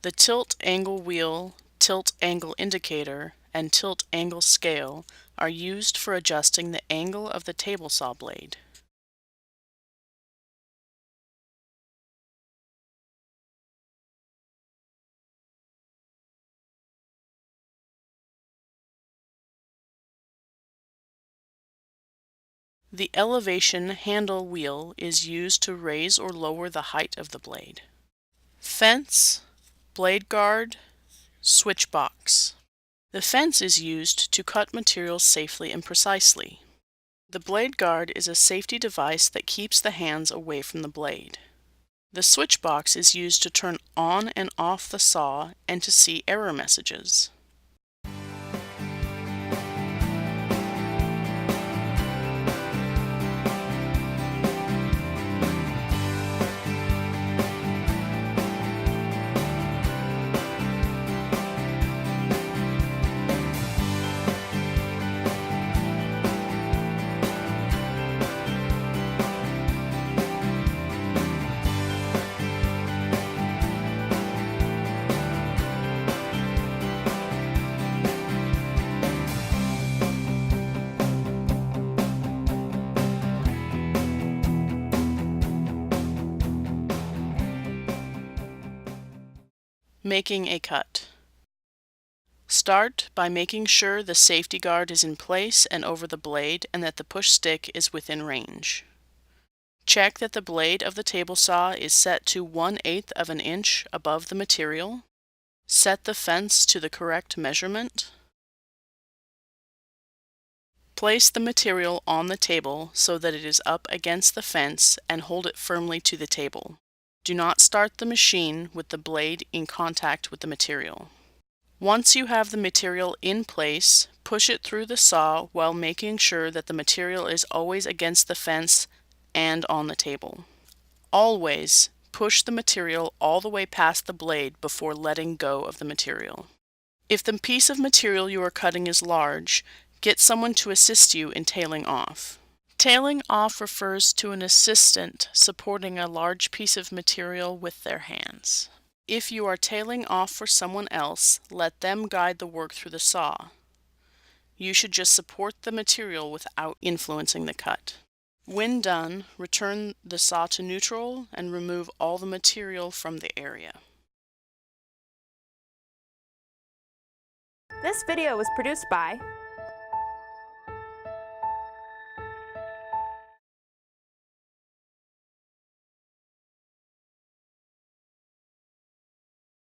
The tilt angle wheel, tilt angle indicator, and tilt angle scale are used for adjusting the angle of the table saw blade. The elevation handle wheel is used to raise or lower the height of the blade. Fence, blade guard, switch box. The fence is used to cut materials safely and precisely. The blade guard is a safety device that keeps the hands away from the blade. The switch box is used to turn on and off the saw and to see error messages. Making a cut. Start by making sure the safety guard is in place and over the blade and that the push stick is within range. Check that the blade of the table saw is set to 1/8 of an inch above the material. Set the fence to the correct measurement. Place the material on the table so that it is up against the fence and hold it firmly to the table. Do not start the machine with the blade in contact with the material. Once you have the material in place, push it through the saw while making sure that the material is always against the fence and on the table. Always push the material all the way past the blade before letting go of the material. If the piece of material you are cutting is large, get someone to assist you in tailing off. Tailing off refers to an assistant supporting a large piece of material with their hands. If you are tailing off for someone else, let them guide the work through the saw. You should just support the material without influencing the cut. When done, return the saw to neutral and remove all the material from the area. This video was produced by